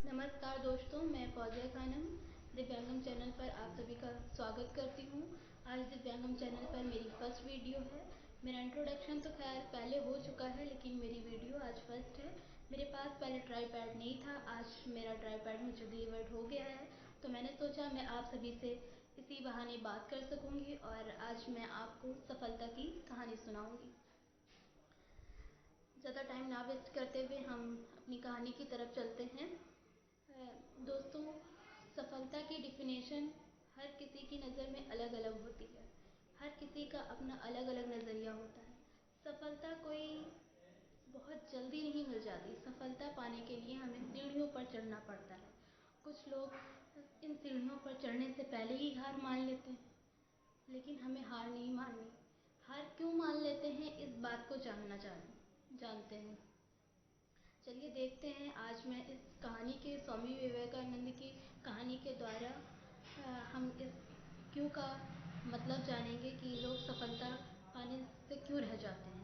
नमस्कार दोस्तों, मैं फौजिया खानम दिव्यांगम चैनल पर आप सभी का स्वागत करती हूँ। आज दिव्यांगम चैनल पर मेरी फर्स्ट वीडियो है। मेरा इंट्रोडक्शन तो खैर पहले हो चुका है, लेकिन मेरी वीडियो आज फर्स्ट है। मेरे पास पहले ट्राईपैड नहीं था, आज मेरा ट्राईपैड मुझे डिलीवर्ड हो गया है, तो मैंने सोचा मैं आप सभी से इसी बहाने बात कर सकूँगी और आज मैं आपको सफलता की कहानी सुनाऊँगी। ज़्यादा टाइम ना वेस्ट करते हुए हम अपनी कहानी की तरफ चलते हैं। दोस्तों, सफलता की डिफिनेशन हर किसी की नज़र में अलग अलग होती है। हर किसी का अपना अलग अलग नज़रिया होता है। सफलता कोई बहुत जल्दी नहीं मिल जाती। सफलता पाने के लिए हमें सीढ़ियों पर चढ़ना पड़ता है। कुछ लोग इन सीढ़ियों पर चढ़ने से पहले ही हार मान लेते हैं, लेकिन हमें हार नहीं माननी। हार क्यों मान लेते हैं, इस बात को जानते हैं। चलिए देखते हैं, आज मैं इस कहानी के स्वामी विवेकानंद की कहानी के द्वारा हम इस क्यों का मतलब जानेंगे कि लोग सफलता पाने से क्यों रह जाते हैं।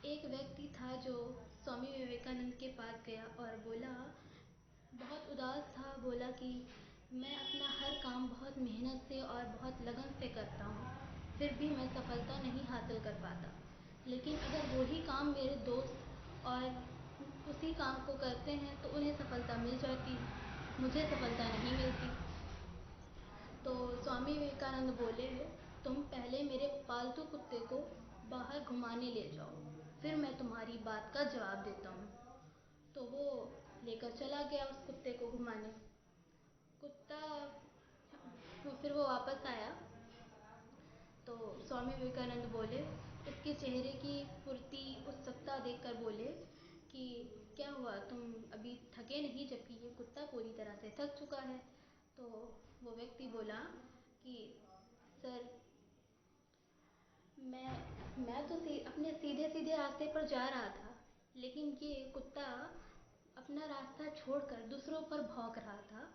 एक व्यक्ति था जो स्वामी विवेकानंद के पास गया और बोला, बहुत उदास था। बोला कि मैं अपना हर काम बहुत मेहनत से और बहुत लगन से करता हूँ, फिर भी मैं सफलता नहीं हासिल कर पाता। लेकिन अगर वही काम मेरे दोस्त और उसी काम को करते हैं तो उन्हें सफलता मिल जाती है, मुझे सफलता नहीं मिलती। तो स्वामी विवेकानंद बोले, तुम पहले मेरे पालतू कुत्ते को बाहर घुमाने ले जाओ, फिर मैं तुम्हारी बात का जवाब देता हूँ। तो वो लेकर चला गया उस कुत्ते को घुमाने। कुत्ता फिर वो वापस आया तो स्वामी विवेकानंद बोले, उसके चेहरे की फुर्ती, उत्सुकता देखकर बोले कि क्या हुआ, तुम अभी थके नहीं, जबकि ये कुत्ता पूरी तरह से थक चुका है। तो वो व्यक्ति बोला कि सर, मैं तो अपने सीधे सीधे रास्ते पर जा रहा था, लेकिन ये कुत्ता अपना रास्ता छोड़कर दूसरों पर भौंक रहा था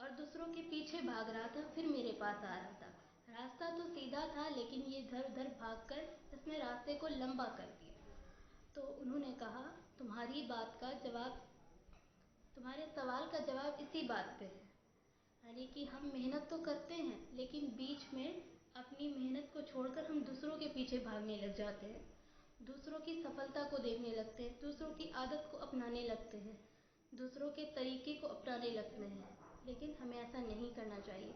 और दूसरों के पीछे भाग रहा था, फिर मेरे पास आ रहा था। रास्ता तो सीधा था, लेकिन ये इधर उधर भागकर इसने रास्ते को लंबा कर दिया। तो उन्होंने कहा, तुम्हारी बात का जवाब, तुम्हारे सवाल का जवाब इसी बात पे है। यानी कि हम मेहनत तो करते हैं, लेकिन बीच में अपनी मेहनत को छोड़कर हम दूसरों के पीछे भागने लग जाते हैं, दूसरों की सफलता को देखने लगते हैं, दूसरों की आदत को अपनाने लगते हैं, दूसरों के तरीके को अपनाने लगते हैं। लेकिन हमें ऐसा नहीं करना चाहिए।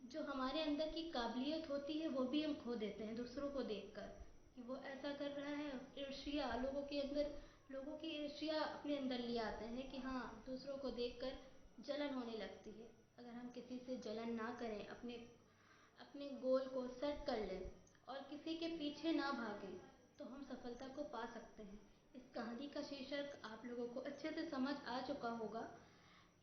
जो हमारे अंदर की काबिलियत होती है वो भी हम खो देते हैं दूसरों को देखकर कि वो ऐसा कर रहा है। ईर्ष्या लोगों के अंदर, लोगों की ईर्ष्या अपने अंदर ले आते हैं कि हाँ, दूसरों को देखकर जलन होने लगती है। अगर हम किसी से जलन ना करें, अपने अपने गोल को सेट कर लें और किसी के पीछे ना भागें, तो हम सफलता को पा सकते हैं। इस कहानी का शीर्षक आप लोगों को अच्छे से समझ आ चुका होगा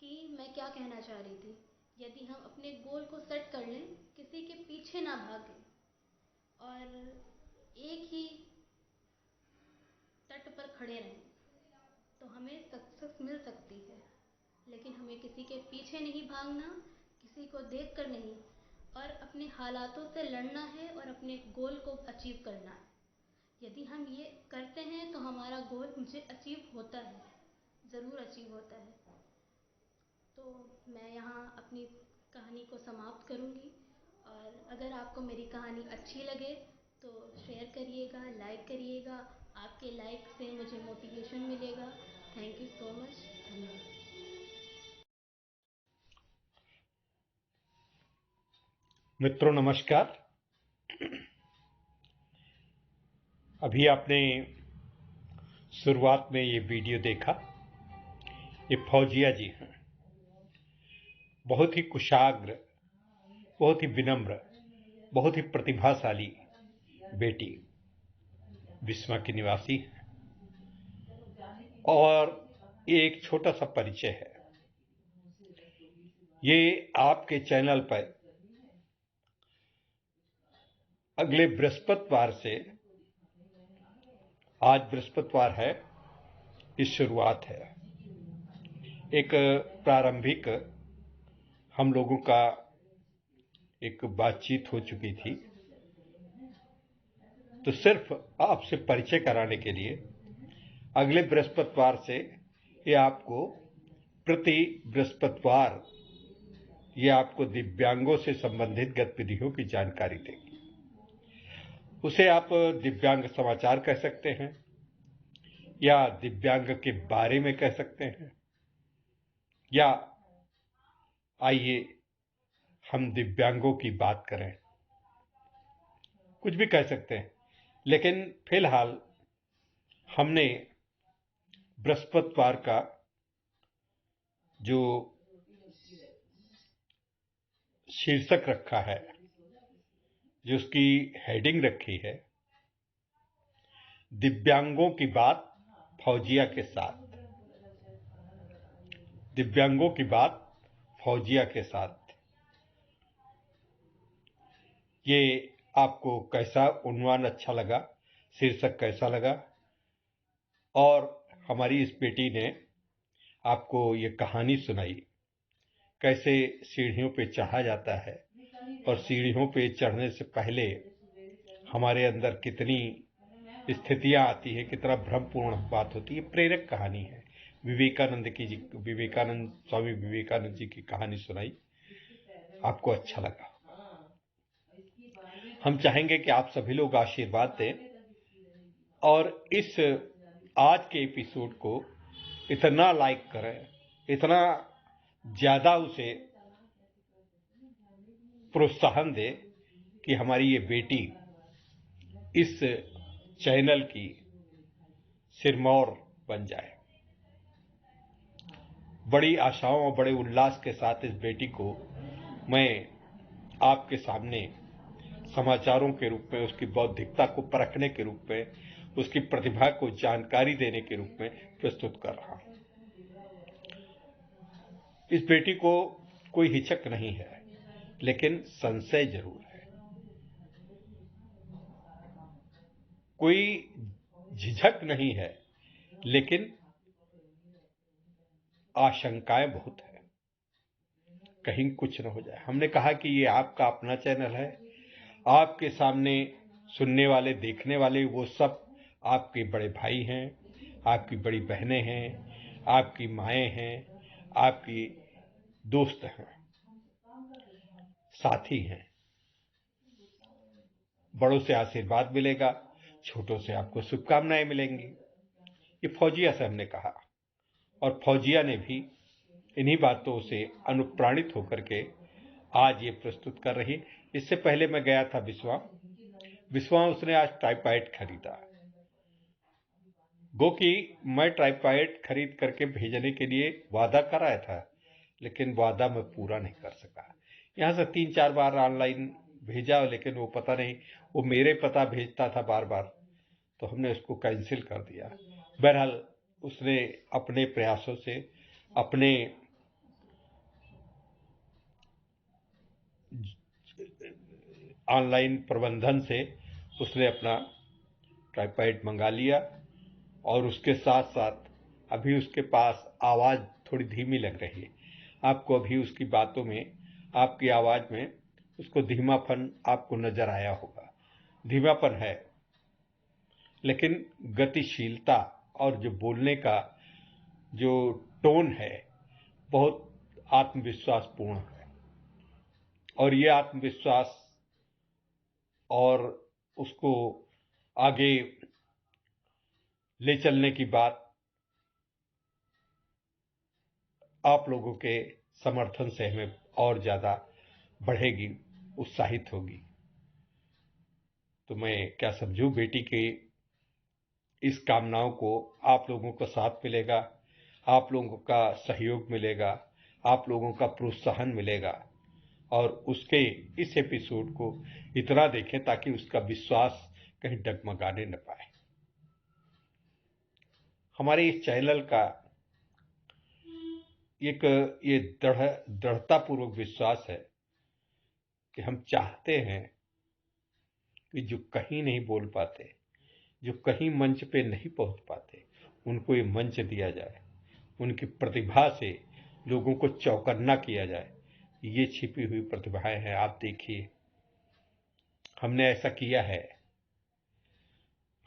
कि मैं क्या कहना चाह रही थी। यदि हम अपने गोल को सेट कर लें, किसी के पीछे ना भागें और एक ही तट पर खड़े रहें, तो हमें सक्सेस मिल सकती है। लेकिन हमें किसी के पीछे नहीं भागना, किसी को देख कर नहीं, और अपने हालातों से लड़ना है और अपने गोल को अचीव करना है। यदि हम ये करते हैं तो हमारा गोल मुझे अचीव होता है, ज़रूर अचीव होता है। तो मैं यहाँ अपनी कहानी को समाप्त करूँगी, और अगर आपको मेरी कहानी अच्छी लगे तो शेयर करिएगा, लाइक करिएगा। आपके लाइक से मुझे मोटिवेशन मिलेगा। Thank you so much. धन्यवाद। मित्रों नमस्कार। अभी आपने शुरुआत में ये वीडियो देखा, ये फौजिया जी हैं। बहुत ही कुशाग्र, बहुत ही विनम्र, बहुत ही प्रतिभाशाली बेटी विस्मा की निवासी है। और ये एक छोटा सा परिचय है। ये आपके चैनल पर अगले बृहस्पतिवार से, आज बृहस्पतिवार है, इस शुरुआत है। एक प्रारंभिक हम लोगों का एक बातचीत हो चुकी थी, तो सिर्फ आपसे परिचय कराने के लिए अगले बृहस्पतिवार से ये आपको प्रति बृहस्पतिवार ये आपको दिव्यांगों से संबंधित गतिविधियों की जानकारी देगी। उसे आप दिव्यांग समाचार कह सकते हैं या दिव्यांग के बारे में कह सकते हैं, या आइए हम दिव्यांगों की बात करें, कुछ भी कह सकते हैं। लेकिन फिलहाल हमने बृहस्पतिवार का जो शीर्षक रखा है, जो उसकी हेडिंग रखी है, दिव्यांगों की बात फौजिया के साथ। दिव्यांगों की बात फौजिया के साथ। ये आपको कैसा उन्वान अच्छा लगा, शीर्षक कैसा लगा, और हमारी इस बेटी ने आपको ये कहानी सुनाई, कैसे सीढ़ियों पे चढ़ा जाता है और सीढ़ियों पे चढ़ने से पहले हमारे अंदर कितनी स्थितियां आती है, कितना भ्रमपूर्ण बात होती है। प्रेरक कहानी है। स्वामी विवेकानंद जी की कहानी सुनाई, आपको अच्छा लगा। हम चाहेंगे कि आप सभी लोग आशीर्वाद दें और इस आज के एपिसोड को इतना लाइक करें, इतना ज्यादा उसे प्रोत्साहन दें कि हमारी ये बेटी इस चैनल की सिरमौर बन जाए। बड़ी आशाओं और बड़े उल्लास के साथ इस बेटी को मैं आपके सामने समाचारों के रूप में, उसकी बौद्धिकता को परखने के रूप में, उसकी प्रतिभा को जानकारी देने के रूप में प्रस्तुत कर रहा हूं। इस बेटी को कोई हिचक नहीं है, लेकिन संशय जरूर है। कोई झिझक नहीं है, लेकिन आशंकाएं बहुत है, कहीं कुछ न हो जाए। हमने कहा कि ये आपका अपना चैनल है, आपके सामने सुनने वाले, देखने वाले वो सब आपके बड़े भाई हैं, आपकी बड़ी बहनें हैं, आपकी माएं हैं, आपकी दोस्त हैं, साथी हैं। बड़ों से आशीर्वाद मिलेगा, छोटों से आपको शुभकामनाएं मिलेंगी। ये फौजिया से हमने कहा, और फौजिया ने भी इन्हीं बातों से अनुप्राणित होकर के आज ये प्रस्तुत कर रही। इससे पहले मैं गया था विश्वा, उसने आज टाइपराइट खरीदा। गो कि मैं टाइपराइट खरीद करके भेजने के लिए वादा कराया था, लेकिन वादा मैं पूरा नहीं कर सका। यहां से 3-4 बार ऑनलाइन भेजा, लेकिन वो पता नहीं, वो मेरे पता भेजता था बार बार, तो हमने उसको कैंसिल कर दिया। बहरहाल उसने अपने प्रयासों से, अपने ऑनलाइन प्रबंधन से उसने अपना टाइपराइट मंगा लिया, और उसके साथ साथ अभी उसके पास आवाज थोड़ी धीमी लग रही है। आपको अभी उसकी बातों में, आपकी आवाज में उसको धीमापन आपको नजर आया होगा। धीमापन है, लेकिन गतिशीलता और जो बोलने का जो टोन है, बहुत आत्मविश्वास पूर्ण है। और ये आत्मविश्वास और उसको आगे ले चलने की बात आप लोगों के समर्थन से हमें और ज्यादा बढ़ेगी, उत्साहित होगी। तो मैं क्या समझूं, बेटी के इस कामनाओं को आप लोगों का साथ मिलेगा, आप लोगों का सहयोग मिलेगा, आप लोगों का प्रोत्साहन मिलेगा, और उसके इस एपिसोड को इतना देखें ताकि उसका विश्वास कहीं डगमगाने न पाए। हमारे इस चैनल का एक ये दृढ़तापूर्वक विश्वास है कि हम चाहते हैं कि जो कहीं नहीं बोल पाते, जो कहीं मंच पे नहीं पहुंच पाते, उनको ये मंच दिया जाए, उनकी प्रतिभा से लोगों को चौकन्ना किया जाए। ये छिपी हुई प्रतिभाएं हैं, आप देखिए, हमने ऐसा किया है।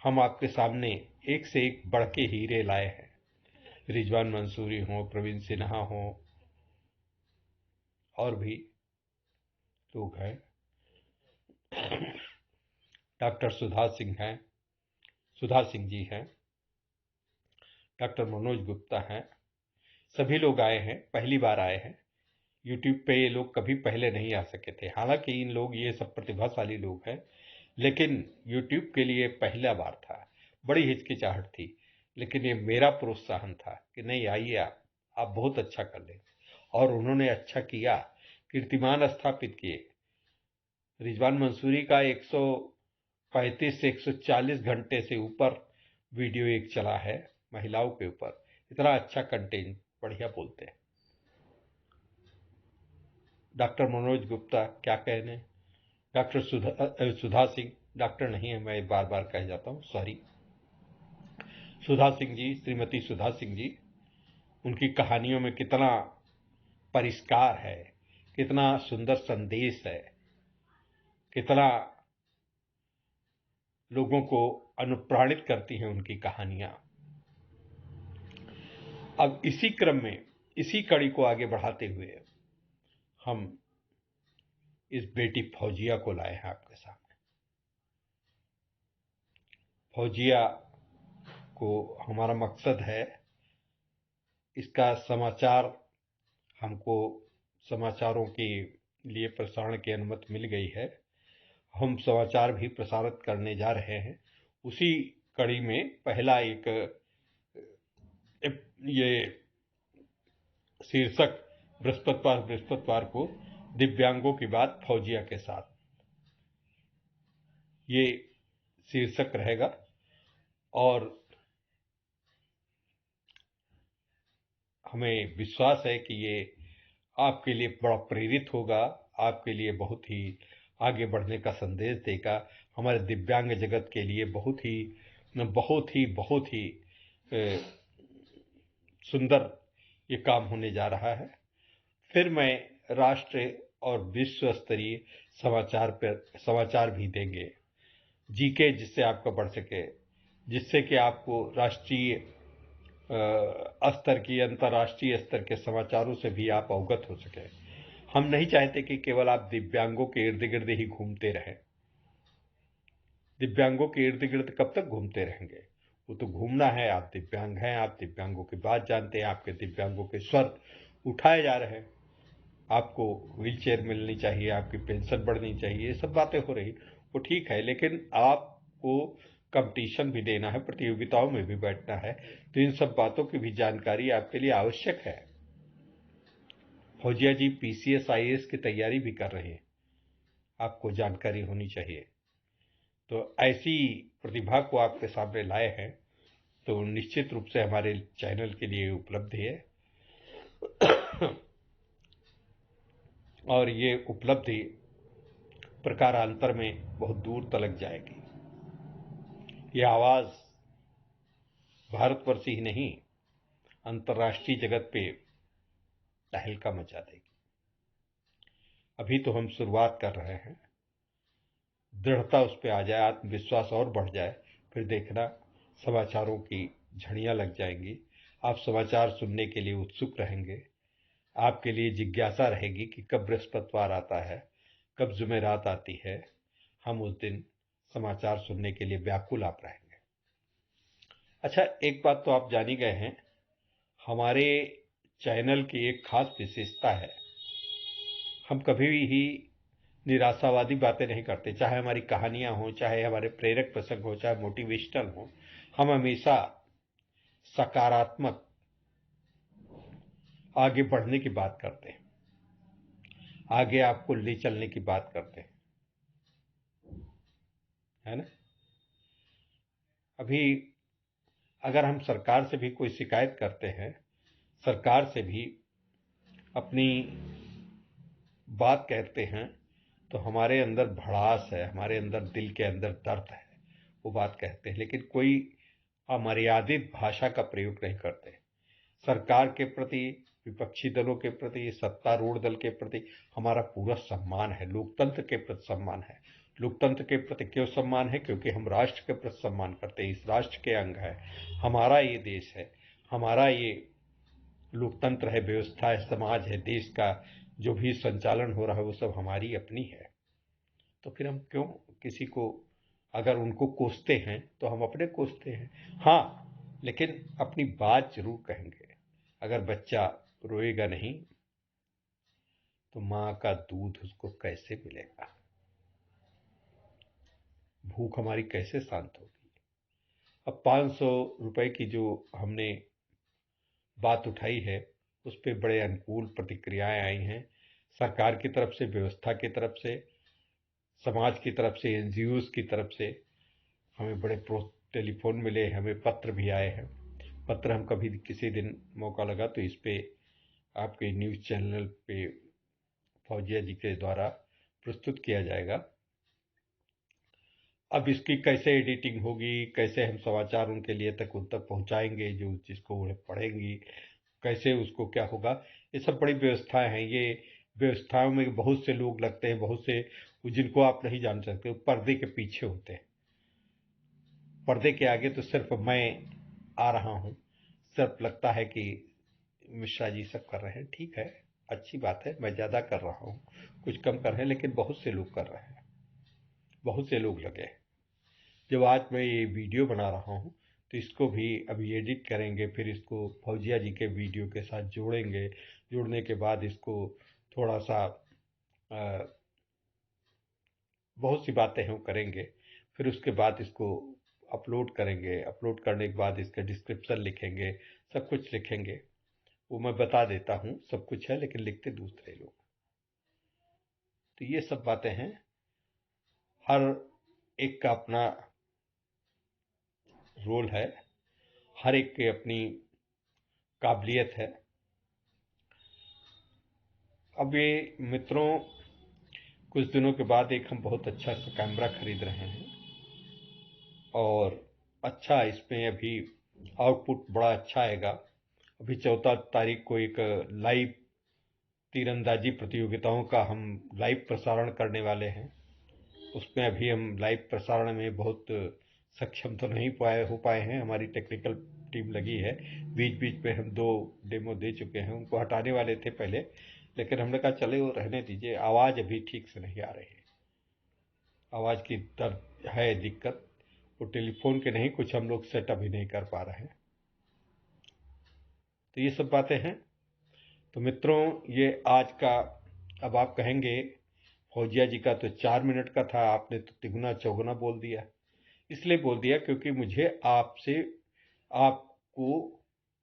हम आपके सामने एक से एक बढ़ के हीरे लाए हैं, रिजवान मंसूरी हों, प्रवीण सिन्हा हों, और भी लोग हैं, डॉक्टर सुधा सिंह जी हैं, डॉक्टर मनोज गुप्ता हैं, सभी लोग आए हैं, पहली बार आए हैं। यूट्यूब पे ये लोग कभी पहले नहीं आ सके थे। हालांकि ये सब प्रतिभाशाली लोग हैं, लेकिन यूट्यूब के लिए पहला बार था, बड़ी हिचकिचाहट थी। लेकिन ये मेरा प्रोत्साहन था कि नहीं, आइए आप बहुत अच्छा कर लें। और उन्होंने अच्छा किया, कीर्तिमान स्थापित किए। रिजवान मंसूरी का 135 से 140 घंटे से ऊपर वीडियो एक चला है महिलाओं के ऊपर। इतना अच्छा कंटेंट, बढ़िया बोलते हैं। डॉक्टर मनोज गुप्ता क्या कहने, डॉक्टर सुधा सिंह, डॉक्टर नहीं है, मैं बार बार कह जाता हूँ, सॉरी। सुधा सिंह जी, श्रीमती सुधा सिंह जी, उनकी कहानियों में कितना परिष्कार है, कितना सुंदर संदेश है, कितना लोगों को अनुप्राणित करती हैं उनकी कहानियां। अब इसी क्रम में, इसी कड़ी को आगे बढ़ाते हुए हम इस बेटी फौजिया को लाए हैं आपके सामने। फौजिया को हमारा मकसद है, इसका समाचार, हमको समाचारों के लिए प्रसारण की अनुमति मिल गई है। हम समाचार भी प्रसारित करने जा रहे हैं। उसी कड़ी में पहला एक ये शीर्षक बृहस्पतिवार को दिव्यांगों की बात फौजिया के साथ, ये शीर्षक रहेगा। और हमें विश्वास है कि ये आपके लिए बड़ा प्रेरित होगा, आपके लिए बहुत ही आगे बढ़ने का संदेश देगा। हमारे दिव्यांग जगत के लिए बहुत ही सुंदर ये काम होने जा रहा है। फिर मैं राष्ट्र और विश्व स्तरीय समाचार भी देंगे, जीके जिससे आपका बढ़ सके, जिससे कि आपको राष्ट्रीय स्तर की, अंतर्राष्ट्रीय स्तर के समाचारों से भी आप अवगत हो सके। हम नहीं चाहते कि केवल आप दिव्यांगों के इर्द गिर्द ही घूमते रहें। दिव्यांगों के इर्द गिर्द कब तक घूमते रहेंगे? वो तो घूमना है। आप दिव्यांग हैं, आप दिव्यांगों की बात जानते हैं, आपके दिव्यांगों के स्वर उठाए जा रहे हैं, आपको व्हीलचेयर मिलनी चाहिए, आपकी पेंशन बढ़नी चाहिए, ये सब बातें हो रही, वो ठीक है। लेकिन आपको कंपटीशन भी देना है, प्रतियोगिताओं में भी बैठना है, तो इन सब बातों की भी जानकारी आपके लिए आवश्यक है। फौजिया जी पीसीएस आईएएस की तैयारी भी कर रहे हैं, आपको जानकारी होनी चाहिए। तो ऐसी प्रतिभा को आपके सामने लाए हैं, तो निश्चित रूप से हमारे चैनल के लिए उपलब्धि है। और ये उपलब्धि प्रकारांतर में बहुत दूर तलक जाएगी। ये आवाज भारतवर्ष ही नहीं, अंतर्राष्ट्रीय जगत पे तहलका मचा देगी। अभी तो हम शुरुआत कर रहे हैं। दृढ़ता उस पर आ जाए, आत्मविश्वास और बढ़ जाए, फिर देखना समाचारों की झड़ियां लग जाएंगी। आप समाचार सुनने के लिए उत्सुक रहेंगे। आपके लिए जिज्ञासा रहेगी कि कब बृहस्पतिवार आता है, कब जुमेरात आती है। हम उस दिन समाचार सुनने के लिए व्याकुल आप रहेंगे। अच्छा, एक बात तो आप जान ही गए हैं, हमारे चैनल की एक खास विशेषता है, हम कभी ही निराशावादी बातें नहीं करते। चाहे हमारी कहानियां हो, चाहे हमारे प्रेरक प्रसंग हो, चाहे मोटिवेशनल हो, हम हमेशा सकारात्मक आगे बढ़ने की बात करते हैं, आगे आपको ले चलने की बात करते हैं, है ना। अभी अगर हम सरकार से भी कोई शिकायत करते हैं, सरकार से भी अपनी बात कहते हैं, तो हमारे अंदर भड़ास है, हमारे अंदर दिल के अंदर दर्द है, वो बात कहते हैं। लेकिन कोई अमर्यादित भाषा का प्रयोग नहीं करते। सरकार के प्रति, विपक्षी दलों के प्रति, सत्तारूढ़ दल के प्रति हमारा पूरा सम्मान है। लोकतंत्र के प्रति सम्मान है। लोकतंत्र के प्रति क्यों सम्मान है? क्योंकि हम राष्ट्र के प्रति सम्मान करते हैं। इस राष्ट्र के अंग है, हमारा ये देश है, हमारा ये लोकतंत्र है, व्यवस्था है, समाज है, देश का जो भी संचालन हो रहा है वो सब हमारी अपनी है। तो फिर हम क्यों किसी को, अगर उनको कोसते हैं तो हम अपने कोसते हैं। हाँ, लेकिन अपनी बात जरूर कहेंगे। अगर बच्चा रोएगा नहीं तो माँ का दूध उसको कैसे मिलेगा, भूख हमारी कैसे शांत होगी। अब 500 रुपए की जो हमने बात उठाई है उस पर बड़े अनुकूल प्रतिक्रियाएं आई हैं, सरकार की तरफ से, व्यवस्था की तरफ से, समाज की तरफ से, एनजीओज की तरफ से। हमें बड़े टेलीफोन मिले, हमें पत्र भी आए हैं। पत्र हम कभी किसी दिन मौका लगा तो इस पे आपके न्यूज़ चैनल पे फौजिया जी के द्वारा प्रस्तुत किया जाएगा। अब इसकी कैसे एडिटिंग होगी, कैसे हम समाचार उनके लिए तक उन तक पहुंचाएंगे जो जिसको उन्हें पढ़ेंगी, कैसे उसको क्या होगा, ये सब बड़ी व्यवस्थाएं हैं। ये व्यवस्थाओं में बहुत से लोग लगते हैं, बहुत से जिनको आप नहीं जान सकते, पर्दे के पीछे होते हैं। पर्दे के आगे तो सिर्फ मैं आ रहा हूँ, सिर्फ लगता है कि मिश्रा जी सब कर रहे हैं, ठीक है, अच्छी बात है, मैं ज़्यादा कर रहा हूँ, कुछ कम कर रहे हैं, लेकिन बहुत से लोग कर रहे हैं, बहुत से लोग लगे। जब आज मैं ये वीडियो बना रहा हूँ तो इसको भी अभी एडिट करेंगे, फिर इसको फौजिया जी के वीडियो के साथ जोड़ेंगे। जोड़ने के बाद इसको थोड़ा सा बहुत सी बातें हम करेंगे, फिर उसके बाद इसको अपलोड करेंगे। अपलोड करने के बाद इसका डिस्क्रिप्शन लिखेंगे, सब कुछ लिखेंगे। वो मैं बता देता हूँ, सब कुछ है, लेकिन लिखते दूसरे लोग। तो ये सब बातें हैं, हर एक का अपना रोल है, हर एक की अपनी काबिलियत है। अब ये मित्रों, कुछ दिनों के बाद एक हम बहुत अच्छा सा कैमरा खरीद रहे हैं और अच्छा इसमें अभी आउटपुट बड़ा अच्छा आएगा। अभी 14 तारीख को एक लाइव तीरंदाजी प्रतियोगिताओं का हम लाइव प्रसारण करने वाले हैं। उसमें अभी हम लाइव प्रसारण में बहुत सक्षम तो नहीं हो पाए हैं, हमारी टेक्निकल टीम लगी है। बीच बीच में हम 2 डेमो दे चुके हैं, उनको हटाने वाले थे पहले, लेकिन हमने कहा चले वो रहने दीजिए, आवाज़ अभी ठीक से नहीं आ रही है, आवाज़ की दर्द है दिक्कत, वो टेलीफोन के नहीं, कुछ हम लोग सेट अभी नहीं कर पा रहे हैं। तो ये सब बातें हैं। तो मित्रों, ये आज का, अब आप कहेंगे फौजिया जी का तो 4 मिनट का था, आपने तो तिगुना चौगुना बोल दिया। इसलिए बोल दिया क्योंकि मुझे आपसे आपको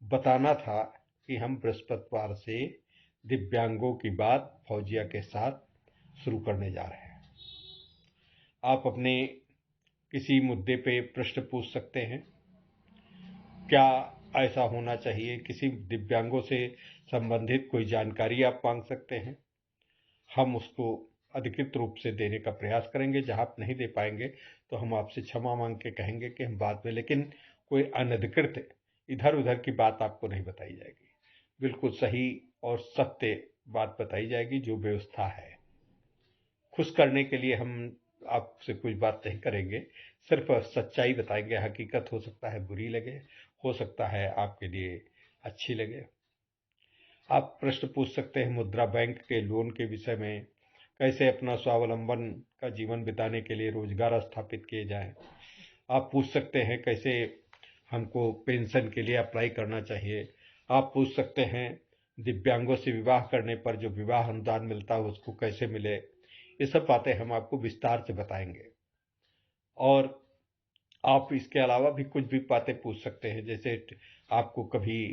बताना था कि हम बृहस्पतिवार से दिव्यांगों की बात फौजिया के साथ शुरू करने जा रहे हैं। आप अपने किसी मुद्दे पे प्रश्न पूछ सकते हैं, क्या ऐसा होना चाहिए, किसी दिव्यांगों से संबंधित कोई जानकारी आप मांग सकते हैं, हम उसको अधिकृत रूप से देने का प्रयास करेंगे। जहां आप नहीं दे पाएंगे तो हम आपसे क्षमा मांग के कहेंगे कि हम बाद में, लेकिन कोई अनधिकृत इधर उधर की बात आपको नहीं बताई जाएगी, बिल्कुल सही और सत्य बात बताई जाएगी जो व्यवस्था है। खुश करने के लिए हम आपसे कुछ बात नहीं करेंगे, सिर्फ सच्चाई बताएंगे। हकीकत हो सकता है बुरी लगे, हो सकता है आपके लिए अच्छी लगे। आप प्रश्न पूछ सकते हैं मुद्रा बैंक के लोन के विषय में, कैसे अपना स्वावलंबन का जीवन बिताने के लिए रोजगार स्थापित किए जाएं। आप पूछ सकते हैं कैसे हमको पेंशन के लिए अप्लाई करना चाहिए। आप पूछ सकते हैं दिव्यांगों से विवाह करने पर जो विवाह अनुदान मिलता है उसको कैसे मिले। ये सब बातें हम आपको विस्तार से बताएंगे। और आप इसके अलावा भी कुछ भी बातें पूछ सकते हैं, जैसे आपको कभी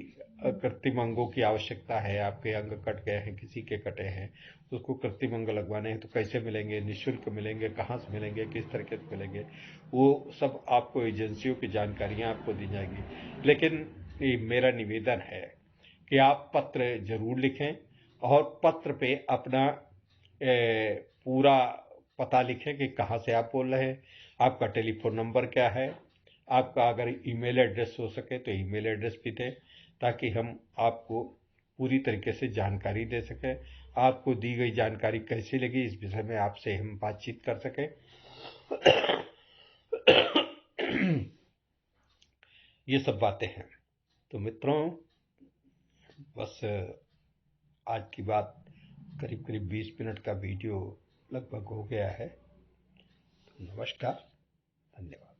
कृत्रिम अंगों की आवश्यकता है, आपके अंग कट गए हैं, किसी के कटे हैं, उसको कृत्रिम अंग लगवाने हैं तो कैसे मिलेंगे, निःशुल्क मिलेंगे, कहाँ से मिलेंगे, किस तरीके से मिलेंगे, वो सब आपको एजेंसियों की जानकारियां आपको दी जाएंगी। लेकिन ये मेरा निवेदन है कि आप पत्र जरूर लिखें और पत्र पे अपना पूरा पता लिखें कि कहाँ से आप बोल रहे हैं, आपका टेलीफोन नंबर क्या है, आपका अगर ईमेल एड्रेस हो सके तो ईमेल एड्रेस भी दें, ताकि हम आपको पूरी तरीके से जानकारी दे सकें। आपको दी गई जानकारी कैसी लगी इस विषय में आपसे हम बातचीत कर सकें। ये सब बातें हैं। तो मित्रों, बस आज की बात करीब करीब 20 मिनट का वीडियो लगभग हो गया है। तो नमस्कार, धन्यवाद।